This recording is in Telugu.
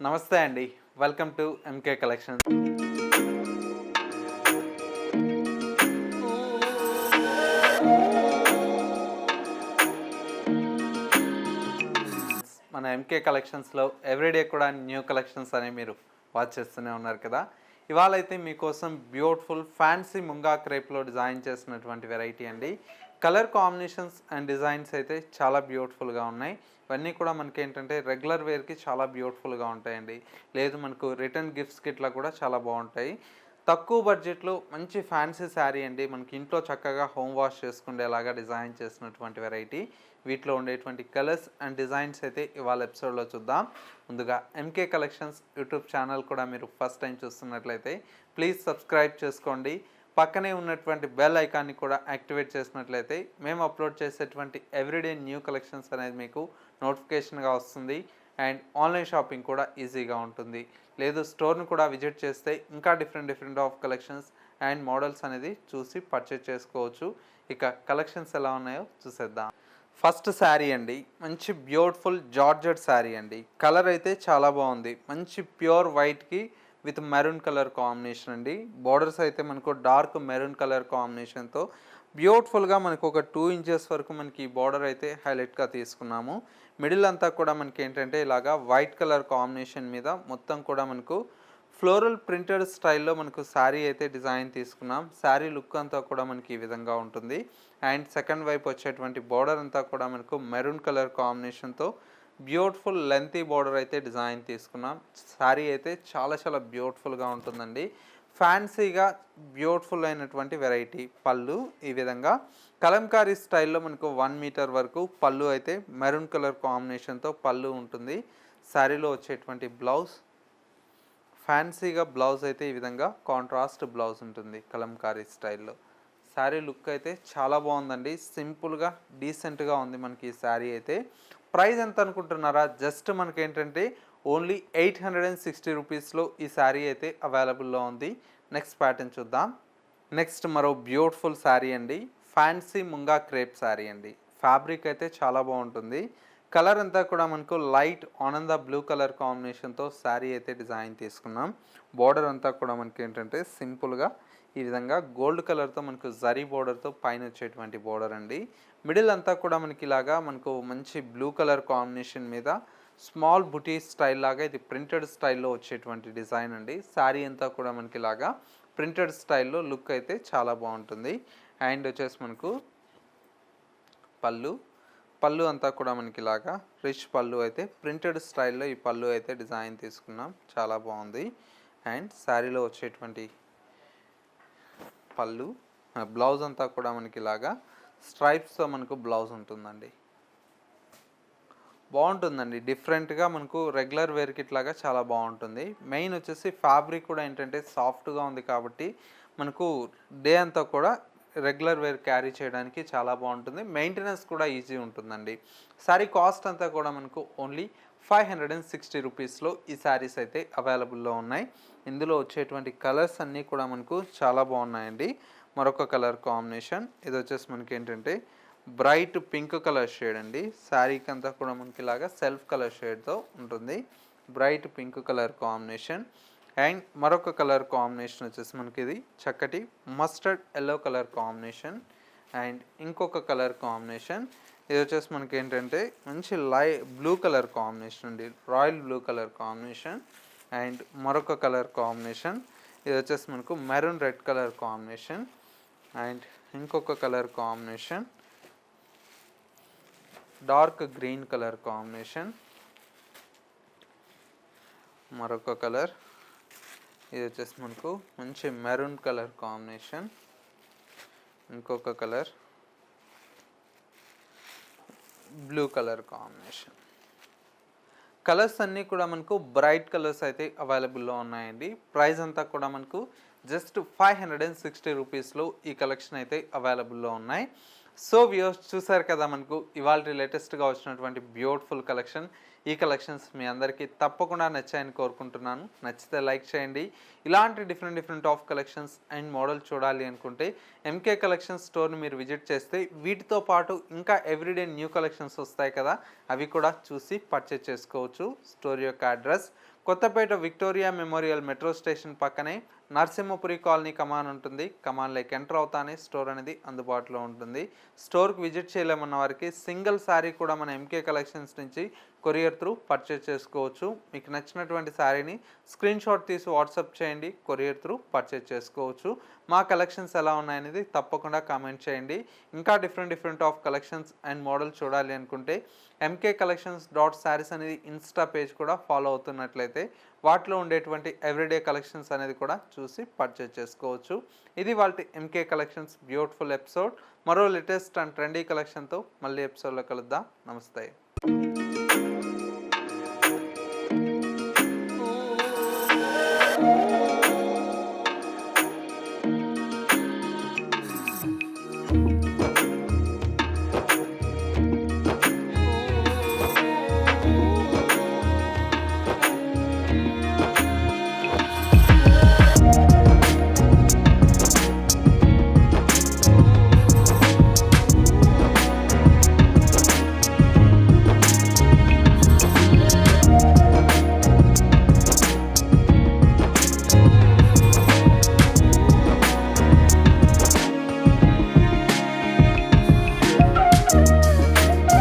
నమస్తే అండి. Welcome to MK collections. మన ఎంకే కలెక్షన్స్‌లో ఎవ్రీడే కూడా న్యూ కలెక్షన్స్ అనేవి మీరు వాచ్ చేస్తూనే ఉన్నారు కదా! ఇవాళైతే మీకోసం బ్యూటిఫుల్ ఫ్యాన్సీ ముంగా క్రేప్‌లో డిజైన్ చేసినటువంటి వెరైటీ అండి. కలర్ కాంబినేషన్స్ అండ్ డిజైన్స్ అయితే చాలా బ్యూటిఫుల్‌గా ఉన్నాయి. ఇవన్నీ కూడా మనకేంటంటే రెగ్యులర్ వేర్‌కి చాలా బ్యూటిఫుల్‌గా ఉంటాయండి. లేదు మనకు రిటర్న్ గిఫ్ట్స్‌కి ఇట్లా కూడా చాలా బావుంటాయి. తక్కువ బడ్జెట్‌లో మంచి ఫ్యాన్సీ శారీ అండి. మనకి ఇంట్లో చక్కగా హోమ్ వాష్ చేసుకునేలాగా డిజైన్ చేసినటువంటి వెరైటీ. వీటిలో ఉండేటువంటి కలర్స్ అండ్ డిజైన్స్ అయితే ఇవాళ ఎపిసోడ్‌లో చూద్దాం. ముందుగా ఎంకే కలెక్షన్స్ యూట్యూబ్ ఛానల్ కూడా మీరు ఫస్ట్ టైం చూస్తున్నట్లయితే ప్లీజ్ సబ్స్క్రైబ్ చేసుకోండి. పక్కనే ఉన్నటువంటి బెల్ ఐకాన్ని కూడా యాక్టివేట్ చేసినట్లయితే మేము అప్లోడ్ చేసేటువంటి ఎవ్రీడే న్యూ కలెక్షన్స్ అనేది మీకు నోటిఫికేషన్‌గా వస్తుంది. అండ్ ఆన్లైన్ షాపింగ్ కూడా ఈజీగా ఉంటుంది. లేదు స్టోర్‌ని కూడా విజిట్ చేస్తే ఇంకా different of collections and models అనేది చూసి పర్చేజ్ చేసుకోవచ్చు. ఇక కలెక్షన్స్ ఎలా ఉన్నాయో చూసేద్దాం. ఫస్ట్ శారీ అండి. మంచి బ్యూటిఫుల్ జార్జెట్ శారీ అండి. కలర్ అయితే చాలా బాగుంది. మంచి ప్యూర్ వైట్‌కి విత్ మెరూన్ కలర్ కాంబినేషన్ అండి. బోర్డర్స్ అయితే మనకు డార్క్ మెరూన్ కలర్ కాంబినేషన్‌తో బ్యూటిఫుల్‌గా మనకు ఒక 2 ఇంచెస్ వరకు మనకి ఈ బోర్డర్ అయితే హైలైట్‌గా తీసుకున్నాము. మిడిల్ అంతా కూడా మనకి ఏంటంటే ఇలాగా వైట్ కలర్ కాంబినేషన్ మీద మొత్తం కూడా మనకు ఫ్లోరల్ ప్రింటెడ్ స్టైల్లో మనకు శారీ అయితే డిజైన్ తీసుకున్నాం. శారీ లుక్ అంతా కూడా మనకి ఈ విధంగా ఉంటుంది. అండ్ సెకండ్ వైపు వచ్చేటువంటి బోర్డర్ అంతా కూడా మనకు మెరూన్ కలర్ కాంబినేషన్తో బ్యూటిఫుల్ లెంతీ బోర్డర్ అయితే డిజైన్ తీసుకున్నాం. శారీ అయితే చాలా బ్యూటిఫుల్గా ఉంటుందండి. ఫ్యాన్సీగా బ్యూటిఫుల్ అయినటువంటి వెరైటీ. పళ్ళు ఈ విధంగా కలంకారీ స్టైల్లో మనకు 1 మీటర్ వరకు పళ్ళు అయితే మెరూన్ కలర్ కాంబినేషన్తో పళ్ళు ఉంటుంది. శారీలో వచ్చేటువంటి బ్లౌజ్ ఫ్యాన్సీగా బ్లౌజ్ అయితే ఈ విధంగా కాంట్రాస్ట్ బ్లౌజ్ ఉంటుంది కలంకారీ స్టైల్లో. శారీ లుక్ అయితే చాలా బాగుందండి. సింపుల్గా డీసెంట్గా ఉంది మనకి ఈ శారీ అయితే. ప్రైస్ ఎంత అనుకుంటున్నారా? జస్ట్ మనకేంటంటే ఓన్లీ 860 రూపీస్లో ఈ శారీ అయితే అవైలబుల్లో ఉంది. నెక్స్ట్ ప్యాటర్న్ చూద్దాం. నెక్స్ట్ మరో బ్యూటిఫుల్ శారీ అండి. ఫ్యాన్సీ ముంగా క్రేప్ శారీ అండి. ఫ్యాబ్రిక్ అయితే చాలా బాగుంటుంది. కలర్ అంతా కూడా మనకు లైట్ ఆనంద బ్లూ కలర్ కాంబినేషన్తో శారీ అయితే డిజైన్ తీసుకున్నాం. బోర్డర్ అంతా కూడా మనకి ఏంటంటే సింపుల్గా ఈ విధంగా గోల్డ్ కలర్తో మనకు జరీ బోర్డర్తో పైన వచ్చేటువంటి బోర్డర్ అండి. మిడిల్ అంతా కూడా మనకి ఇలాగా మనకు మంచి బ్లూ కలర్ కాంబినేషన్ మీద స్మాల్ బుటీ స్టైల్ లాగా ఇది ప్రింటెడ్ స్టైల్లో వచ్చేటువంటి డిజైన్ అండి. శారీ అంతా కూడా మనకి ఇలాగా ప్రింటెడ్ స్టైల్లో లుక్ అయితే చాలా బాగుంటుంది. అండ్ వచ్చేసి మనకు పళ్ళు అంతా కూడా మనకి ఇలాగా రిచ్ పళ్ళు అయితే ప్రింటెడ్ స్టైల్లో ఈ పళ్ళు అయితే డిజైన్ తీసుకున్నాం. చాలా బాగుంది. అండ్ శారీలో వచ్చేటువంటి పళ్ళు బ్లౌజ్ అంతా కూడా మనకి ఇలాగా స్ట్రైప్స్తో మనకు బ్లౌజ్ ఉంటుందండి. బాగుంటుందండి. డిఫరెంట్గా మనకు రెగ్యులర్ వేర్కి ఇట్లాగా చాలా బాగుంటుంది. మెయిన్ వచ్చేసి ఫ్యాబ్రిక్ కూడా ఏంటంటే సాఫ్ట్గా ఉంది కాబట్టి మనకు డే అంతా కూడా రెగ్యులర్ వేర్ క్యారీ చేయడానికి చాలా బాగుంటుంది. మెయింటెనెన్స్ కూడా ఈజీ ఉంటుందండి. శారీ కాస్ట్ అంతా కూడా మనకు ఓన్లీ 560 రూపీస్లో ఈ శారీస్ అయితే అవైలబుల్లో ఉన్నాయి. ఇందులో వచ్చేటువంటి కలర్స్ అన్నీ కూడా మనకు చాలా బాగున్నాయండి. మరొక కలర్ కాంబినేషన్ ఇది వచ్చేసి మనకి ఏంటంటే బ్రైట్ పింక్ కలర్ షేడ్ అండి. శారీకి అంతా కూడా మనకి ఇలాగా సెల్ఫ్ కలర్ షేడ్తో ఉంటుంది. Bright pink colour combination. And మరొక కలర్ కాంబినేషన్ వచ్చేసి మనకి ఇది చక్కటి mustard yellow colour combination. And ఇంకొక కలర్ కాంబినేషన్ ఇది వచ్చేసి మనకి ఏంటంటే మంచి బ్లూ కలర్ కాంబినేషన్ అండి. Royal blue colour combination. And మరొక కలర్ కాంబినేషన్ ఇది వచ్చేసి మనకు maroon red colour combination. And ఇంకొక colour combination dark green colour combination. మరొక కలర్ ఇది వచ్చేసి మనకు మంచి మెరూన్ కలర్ కాంబినేషన్. ఇంకొక colour blue colour combination. Colours అన్నీ కూడా మనకు బ్రైట్ కలర్స్ అయితే అవైలబుల్లో ఉన్నాయండి. ప్రైస్ అంతా కూడా మనకు జస్ట్ 560 రూపీస్లో ఈ కలెక్షన్ అయితే అవైలబుల్లో ఉన్నాయి. సో వ్యూవర్స్ చూసారు కదా మనకు ఇవాళ లేటెస్ట్గా వచ్చినటువంటి బ్యూటిఫుల్ కలెక్షన్. ఈ కలెక్షన్స్ మీ అందరికీ తప్పకుండా నచ్చాయని కోరుకుంటున్నాను. నచ్చితే లైక్ చేయండి. ఇలాంటి different of collections and model చూడాలి అనుకుంటే ఎంకే కలెక్షన్స్ స్టోర్ని మీరు విజిట్ చేస్తే వీటితో పాటు ఇంకా ఎవ్రీడే న్యూ కలెక్షన్స్ వస్తాయి కదా, అవి కూడా చూసి పర్చేజ్ చేసుకోవచ్చు. స్టోర్ యొక్క address Kothapet Victoria Memorial metro station పక్కనే నరసింహపురి కాలనీ కమాన్ ఉంటుంది. కమాన్లోకి ఎంటర్ అవుతానే స్టోర్ అనేది అందుబాటులో ఉంటుంది. స్టోర్కి విజిట్ చేయలేమన్న వారికి సింగిల్ శారీ కూడా మన ఎంకే కలెక్షన్స్ నుంచి కొరియర్ త్రూ పర్చేస్ చేసుకోవచ్చు. మీకు నచ్చినటువంటి శారీని స్క్రీన్ షాట్ తీసి వాట్సాప్ చేయండి, కొరియర్ త్రూ పర్చేస్ చేసుకోవచ్చు. మా కలెక్షన్స్ ఎలా ఉన్నాయనేది తప్పకుండా కామెంట్ చేయండి. ఇంకా different of collections and model చూడాలి అనుకుంటే ఎంకే కలెక్షన్స్ .sarees అనేది ఇన్స్టా పేజ్ కూడా ఫాలో అవుతున్నట్లయితే వాటిలో ఉండేటువంటి ఎవ్రీడే కలెక్షన్స్ అనేది కూడా చూసి పర్చేస్ చేసుకోవచ్చు. ఇది వాళ్ళ ఎంకే కలెక్షన్స్ బ్యూటిఫుల్ ఎపిసోడ్. మరో లేటెస్ట్ అండ్ ట్రెండీ కలెక్షన్తో మళ్ళీ ఎపిసోడ్లో కలుద్దాం. నమస్తే.